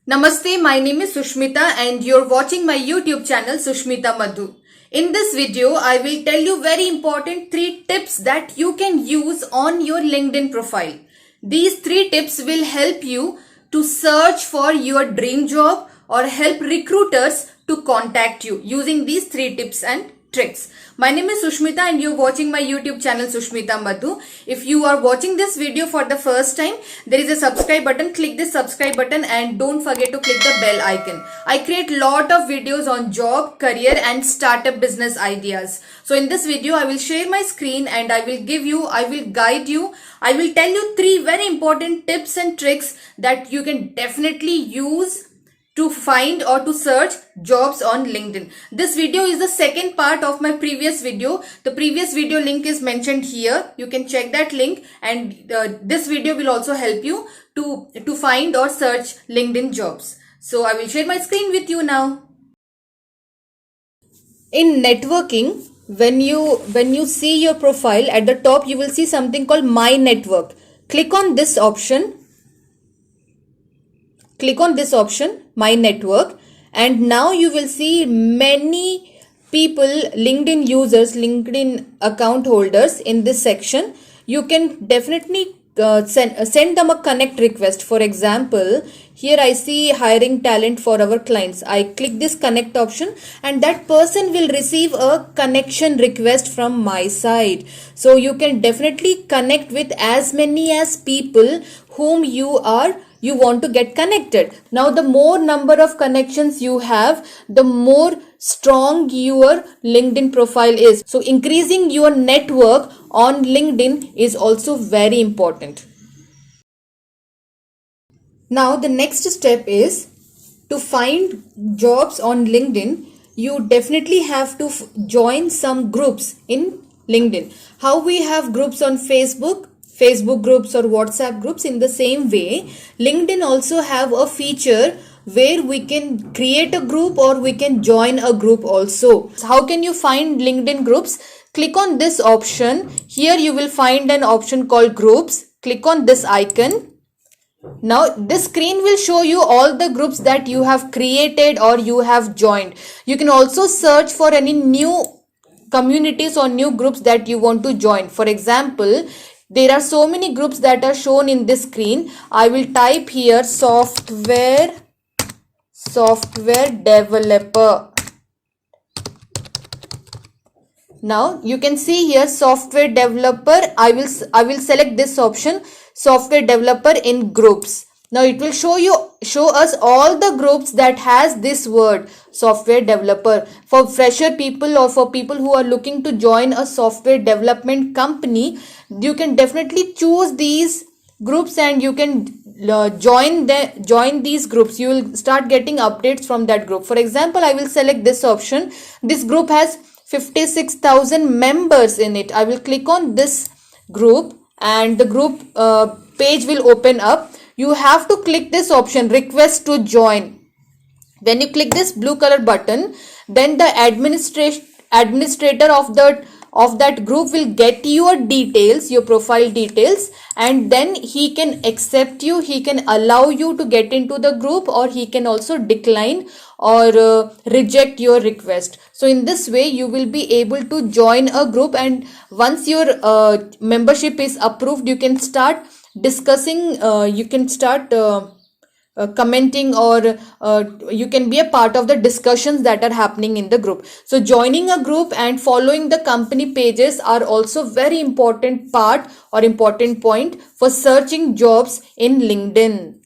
Namaste, my name is Sushmita and you're watching my YouTube channel Sushmita Madhu. In this video, I will tell you very important 3 tips that you can use on your LinkedIn profile. These 3 tips will help you to search for your dream job or help recruiters to contact you using these 3 tips and tricks. My name is Sushmita and you're watching my YouTube channel Sushmita Madhu. If you are watching this video for the first time, there is a subscribe button. Click this subscribe button and don't forget to click the bell icon. I create lot of videos on job, career and startup business ideas. So in this video, I will share my screen and I will guide you. I will tell you 3 very important tips and tricks that you can definitely use to find or to search jobs on LinkedIn. This video is the second part of my previous video. The previous video link is mentioned here. You can check that link, and this video will also help you to find or search LinkedIn jobs. So I will share my screen with you now. In networking, when you see your profile at the top, you will see something called My Network. Click on this option. Click on this option, My Network, and now you will see many people, LinkedIn users, LinkedIn account holders in this section. You can definitely send them a connect request. For example, here I see hiring talent for our clients. I click this connect option and that person will receive a connection request from my side. So you can definitely connect with as many as people whom you want to get connected. Now the more number of connections you have, the more strong your LinkedIn profile is. So increasing your network on LinkedIn is also very important. Now the next step is to find jobs on LinkedIn. You definitely have to join some groups in LinkedIn. How we have groups on Facebook groups or WhatsApp groups, in the same way LinkedIn also have a feature where we can create a group or we can join a group also. How can you find LinkedIn groups? Click on this option. Here you will find an option called groups. Click on this icon. Now this screen will show you all the groups that you have created or you have joined. You can also search for any new communities or new groups that you want to join. For example, there are so many groups that are shown in this screen. I will type here software developer. Now you can see here software developer. I will select this option, software developer in groups. Now it will show us all the groups that has this word software developer. For fresher people or for people who are looking to join a software development company, you can definitely choose these groups and you can join these groups. You will start getting updates from that group. For example, I will select this option. This group has 56,000 members in it. I will click on this group and the group page will open up. You have to click this option, request to join. When you click this blue color button, then the administrator of that group will get your details, your profile details, and then he can accept you, he can allow you to get into the group, or he can also decline or reject your request. So in this way you will be able to join a group, and once your membership is approved, you can start discussing, you can start commenting, or you can be a part of the discussions that are happening in the group. So joining a group and following the company pages are also very important part or important point for searching jobs in LinkedIn.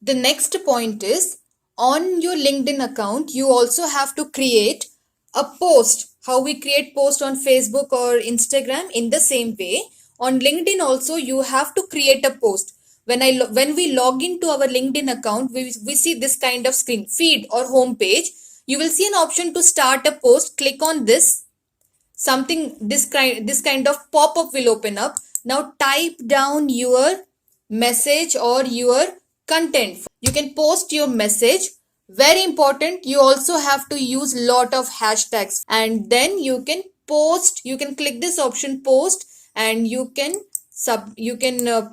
The next point is, on your LinkedIn account you also have to create a post. How we create post on Facebook or Instagram, in the same way on LinkedIn also you have to create a post. When we log into our LinkedIn account, we see this kind of screen, feed or home page. You will see an option to start a post. Click on this. This kind of pop-up will open up. Now type down your message or your content. You can post your message. Very important, you also have to use lot of hashtags, and then you can post. You can click this option post and you can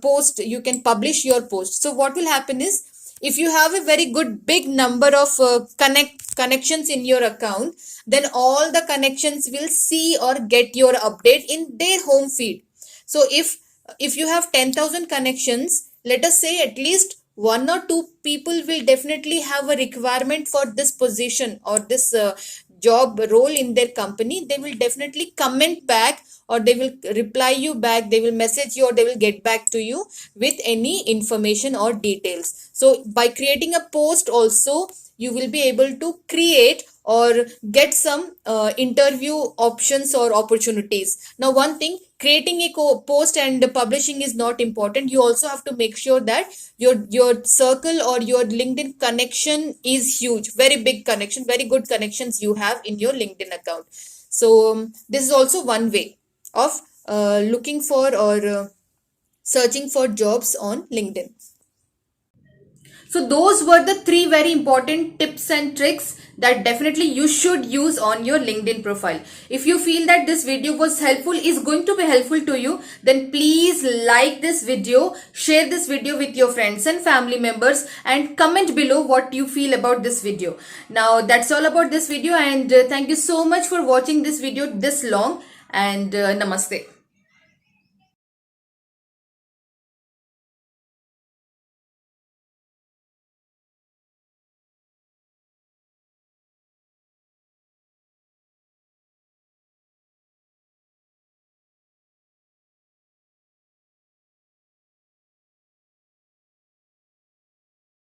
post, you can publish your post. So what will happen is, if you have a very good big number of connections in your account, then all the connections will see or get your update in their home feed. So if you have 10,000 connections, let us say at least one or two people will definitely have a requirement for this position or this job role in their company. They will definitely comment back, or they will reply you back, they will message you, or they will get back to you with any information or details. So by creating a post also, you will be able to create or get some interview options or opportunities. Now one thing, creating a post and publishing is not important. You also have to make sure that your circle or your LinkedIn connection is huge, very big connection, very good connections you have in your LinkedIn account. So this is also one way of looking for or searching for jobs on LinkedIn. So those were the three very important tips and tricks that definitely you should use on your LinkedIn profile. If you feel that this video was helpful, is going to be helpful to you, then please like this video, share this video with your friends and family members, and comment below what you feel about this video. Now that's all about this video, and thank you so much for watching this video this long, and namaste.